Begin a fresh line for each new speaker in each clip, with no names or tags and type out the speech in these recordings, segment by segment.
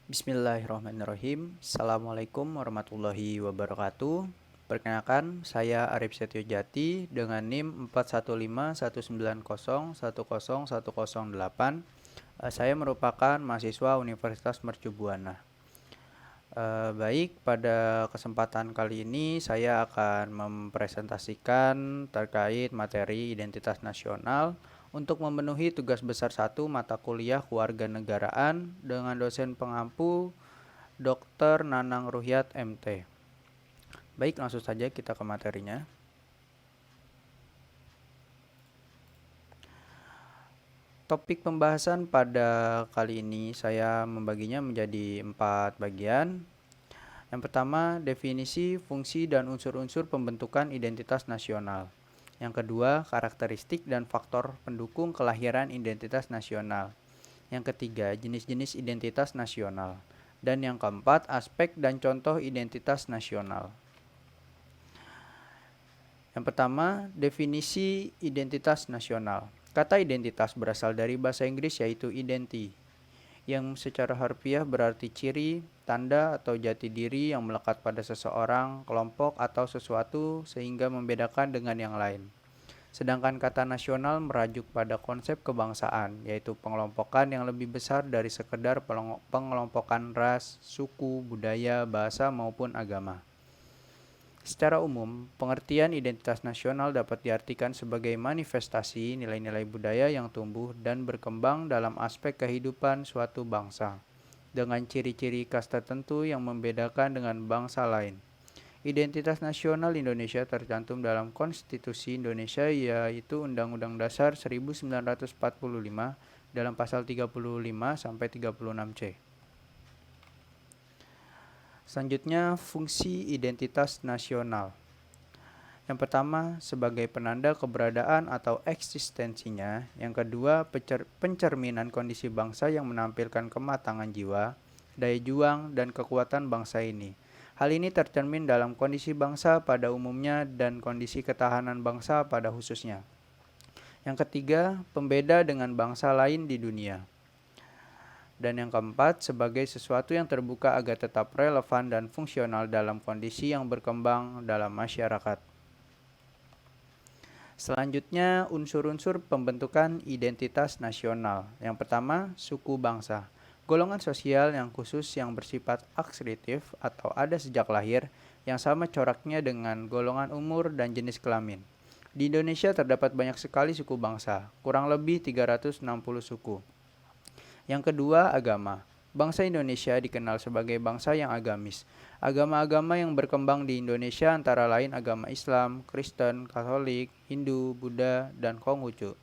Bismillahirrahmanirrahim. Assalamualaikum warahmatullahi wabarakatuh. Perkenalkan, saya Arif Setiojati dengan NIM 41519010108. Saya merupakan mahasiswa Universitas Mercu Buana. Baik, pada kesempatan kali ini saya akan mempresentasikan terkait materi identitas nasional untuk memenuhi tugas besar 1 mata kuliah kewarganegaraan dengan dosen pengampu Dr. Nanang Ruhyat MT. Baik, langsung saja kita ke materinya. Topik pembahasan pada kali ini saya membaginya menjadi 4 bagian. Yang pertama, definisi, fungsi, dan unsur-unsur pembentukan identitas nasional. Yang kedua, karakteristik dan faktor pendukung kelahiran identitas nasional. Yang ketiga, jenis-jenis identitas nasional. Dan yang keempat, aspek dan contoh identitas nasional. Yang pertama, definisi identitas nasional. Kata identitas berasal dari bahasa Inggris yaitu identity, yang secara harfiah berarti ciri, tanda, atau jati diri yang melekat pada seseorang, kelompok, atau sesuatu sehingga membedakan dengan yang lain. Sedangkan kata nasional merajuk pada konsep kebangsaan, yaitu pengelompokan yang lebih besar dari sekedar pengelompokan ras, suku, budaya, bahasa, maupun agama. Secara umum, pengertian identitas nasional dapat diartikan sebagai manifestasi nilai-nilai budaya yang tumbuh dan berkembang dalam aspek kehidupan suatu bangsa, dengan ciri-ciri khas tertentu yang membedakan dengan bangsa lain. Identitas nasional Indonesia tercantum dalam Konstitusi Indonesia yaitu Undang-Undang Dasar 1945 dalam pasal 35 sampai 36C. Selanjutnya, fungsi identitas nasional. Yang pertama, sebagai penanda keberadaan atau eksistensinya. Yang kedua, pencerminan kondisi bangsa yang menampilkan kematangan jiwa, daya juang, dan kekuatan bangsa ini. Hal ini tercermin dalam kondisi bangsa pada umumnya dan kondisi ketahanan bangsa pada khususnya. Yang ketiga, pembeda dengan bangsa lain di dunia. Dan yang keempat, sebagai sesuatu yang terbuka agar tetap relevan dan fungsional dalam kondisi yang berkembang dalam masyarakat. Selanjutnya, unsur-unsur pembentukan identitas nasional. Yang pertama, suku bangsa. Golongan sosial yang khusus yang bersifat akseritif atau ada sejak lahir, yang sama coraknya dengan golongan umur dan jenis kelamin. Di Indonesia terdapat banyak sekali suku bangsa, kurang lebih 360 suku. Yang kedua, agama. Bangsa Indonesia dikenal sebagai bangsa yang agamis. Agama-agama yang berkembang di Indonesia antara lain agama Islam, Kristen, Katolik, Hindu, Buddha, dan Konghucu.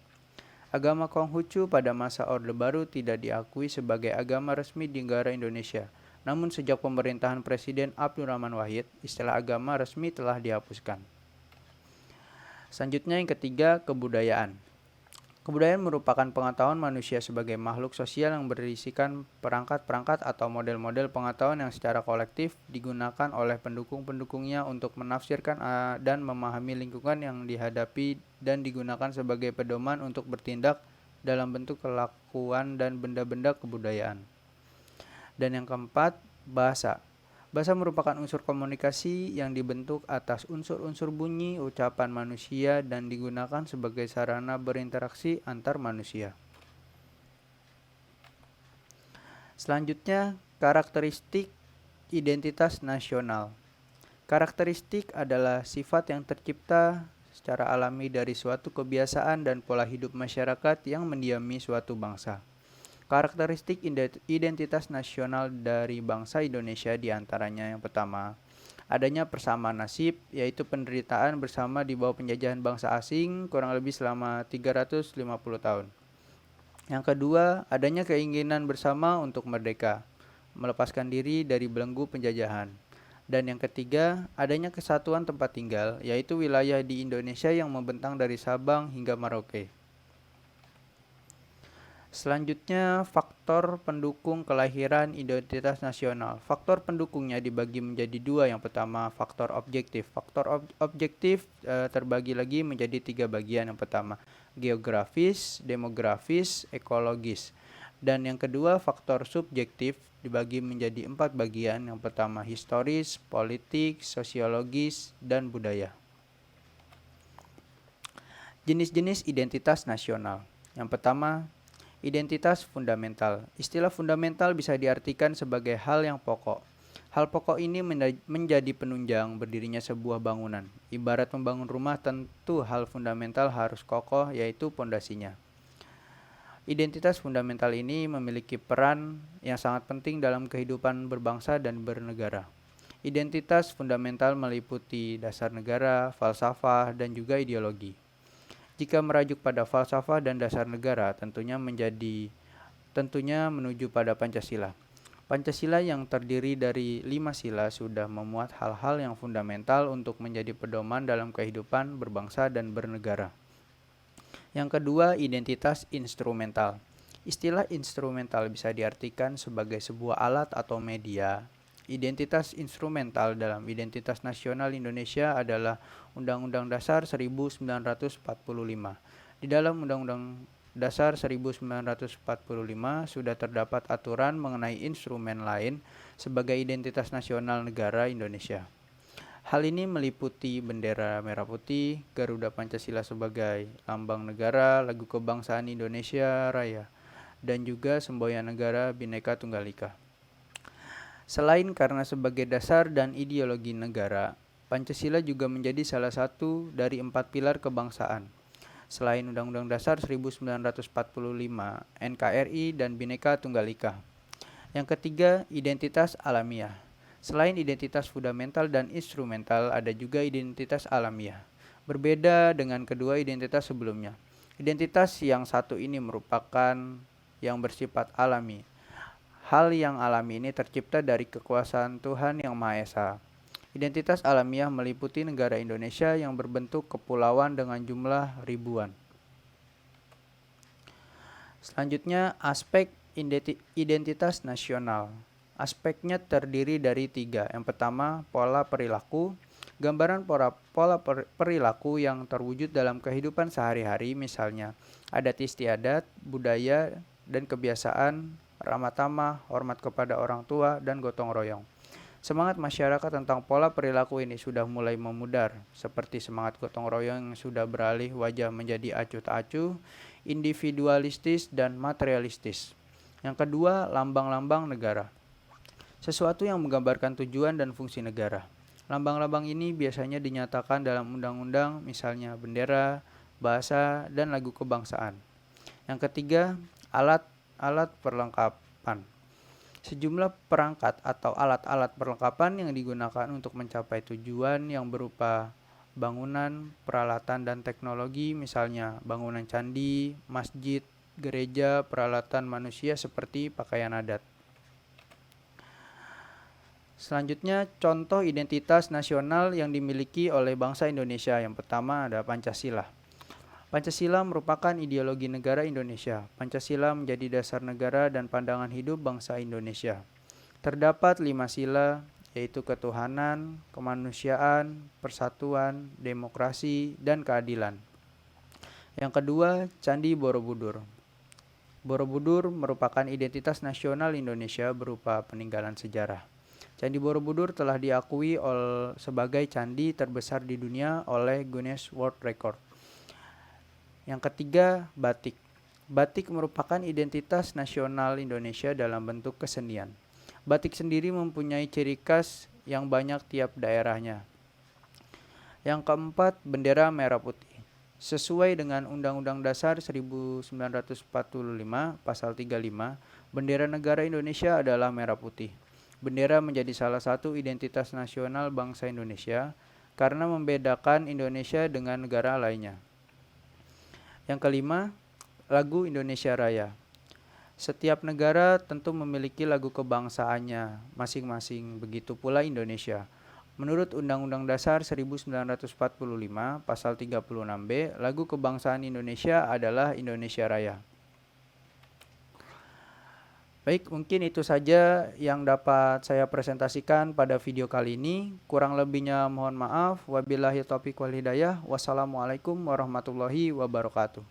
Agama Konghucu pada masa Orde Baru tidak diakui sebagai agama resmi di negara Indonesia. Namun sejak pemerintahan Presiden Abdurrahman Wahid, istilah agama resmi telah dihapuskan. Selanjutnya yang ketiga, kebudayaan. Kebudayaan merupakan pengetahuan manusia sebagai makhluk sosial yang berisikan perangkat-perangkat atau model-model pengetahuan yang secara kolektif digunakan oleh pendukung-pendukungnya untuk menafsirkan dan memahami lingkungan yang dihadapi dan digunakan sebagai pedoman untuk bertindak dalam bentuk kelakuan dan benda-benda kebudayaan. Dan yang keempat, bahasa. Bahasa merupakan unsur komunikasi yang dibentuk atas unsur-unsur bunyi ucapan manusia dan digunakan sebagai sarana berinteraksi antar manusia. Selanjutnya, karakteristik identitas nasional. Karakteristik adalah sifat yang tercipta secara alami dari suatu kebiasaan dan pola hidup masyarakat yang mendiami suatu bangsa. Karakteristik identitas nasional dari bangsa Indonesia diantaranya yang pertama, adanya persamaan nasib, yaitu penderitaan bersama di bawah penjajahan bangsa asing kurang lebih selama 350 tahun. Yang kedua, adanya keinginan bersama untuk merdeka, melepaskan diri dari belenggu penjajahan. Dan yang ketiga, adanya kesatuan tempat tinggal, yaitu wilayah di Indonesia yang membentang dari Sabang hingga Merauke. Selanjutnya, faktor pendukung kelahiran identitas nasional. Faktor pendukungnya dibagi menjadi dua. Yang pertama, faktor objektif. Faktor objektif terbagi lagi menjadi 3 bagian. Yang pertama, geografis, demografis, ekologis. Dan yang kedua, faktor subjektif dibagi menjadi 4 bagian. Yang pertama historis, politik, sosiologis, dan budaya. Jenis-jenis identitas nasional. Yang pertama, identitas fundamental. Istilah fundamental bisa diartikan sebagai hal yang pokok. Hal pokok ini menjadi penunjang berdirinya sebuah bangunan. Ibarat membangun rumah, tentu hal fundamental harus kokoh, yaitu pondasinya. Identitas fundamental ini memiliki peran yang sangat penting dalam kehidupan berbangsa dan bernegara. Identitas fundamental meliputi dasar negara, falsafah, dan juga ideologi. Jika merajuk pada falsafah dan dasar negara, tentunya menuju pada Pancasila. Pancasila yang terdiri dari 5 sila sudah memuat hal-hal yang fundamental untuk menjadi pedoman dalam kehidupan berbangsa dan bernegara. Yang kedua, identitas instrumental. Istilah instrumental bisa diartikan sebagai sebuah alat atau media. Identitas instrumental dalam identitas nasional Indonesia adalah Undang-Undang Dasar 1945. Di dalam Undang-Undang Dasar 1945 sudah terdapat aturan mengenai instrumen lain sebagai identitas nasional negara Indonesia. Hal ini meliputi bendera merah putih, Garuda Pancasila sebagai lambang negara, lagu kebangsaan Indonesia Raya, dan juga semboyan negara Bhinneka Tunggal Ika. Selain karena sebagai dasar dan ideologi negara, Pancasila juga menjadi salah satu dari 4 pilar kebangsaan. Selain Undang-Undang Dasar 1945, NKRI, dan Bhinneka Tunggal Ika. Yang ketiga, identitas alamiah. Selain identitas fundamental dan instrumental, ada juga identitas alamiah. Berbeda dengan kedua identitas sebelumnya. Identitas yang satu ini merupakan yang bersifat alami. Hal yang alami ini tercipta dari kekuasaan Tuhan Yang Maha Esa. Identitas alamiah meliputi negara Indonesia yang berbentuk kepulauan dengan jumlah ribuan. Selanjutnya, aspek identitas nasional. Aspeknya terdiri dari 3. Yang pertama, pola perilaku. Gambaran pola perilaku yang terwujud dalam kehidupan sehari-hari, misalnya adat istiadat, budaya, dan kebiasaan, ramah tamah, hormat kepada orang tua, dan gotong royong. Semangat masyarakat tentang pola perilaku ini sudah mulai memudar, seperti semangat gotong royong yang sudah beralih wajah menjadi acuh tak acuh, individualistis, dan materialistis. Yang kedua, lambang-lambang negara. Sesuatu yang menggambarkan tujuan dan fungsi negara. Lambang-lambang ini biasanya dinyatakan dalam undang-undang, misalnya bendera, bahasa, dan lagu kebangsaan. Yang ketiga, alat perlengkapan. Sejumlah perangkat atau alat-alat perlengkapan yang digunakan untuk mencapai tujuan yang berupa bangunan, peralatan, dan teknologi, misalnya bangunan candi, masjid, gereja, peralatan manusia seperti pakaian adat. Selanjutnya, contoh identitas nasional yang dimiliki oleh bangsa Indonesia. Yang pertama ada Pancasila. Pancasila merupakan ideologi negara Indonesia. Pancasila menjadi dasar negara dan pandangan hidup bangsa Indonesia. Terdapat 5 sila, yaitu ketuhanan, kemanusiaan, persatuan, demokrasi, dan keadilan. Yang kedua, Candi Borobudur. Borobudur merupakan identitas nasional Indonesia berupa peninggalan sejarah. Candi Borobudur telah diakui sebagai candi terbesar di dunia oleh Guinness World Record. Yang ketiga, batik. Batik merupakan identitas nasional Indonesia dalam bentuk kesenian. Batik sendiri mempunyai ciri khas yang banyak tiap daerahnya. Yang keempat, bendera merah putih. Sesuai dengan Undang-Undang Dasar 1945, Pasal 35, bendera negara Indonesia adalah merah putih. Bendera menjadi salah satu identitas nasional bangsa Indonesia karena membedakan Indonesia dengan negara lainnya. Yang kelima, lagu Indonesia Raya. Setiap negara tentu memiliki lagu kebangsaannya masing-masing, begitu pula Indonesia. Menurut Undang-Undang Dasar 1945, Pasal 36B, lagu kebangsaan Indonesia adalah Indonesia Raya. Baik, mungkin itu saja yang dapat saya presentasikan pada video kali ini. Kurang lebihnya mohon maaf. Wabillahi taufiq wal hidayah. Wassalamualaikum warahmatullahi wabarakatuh.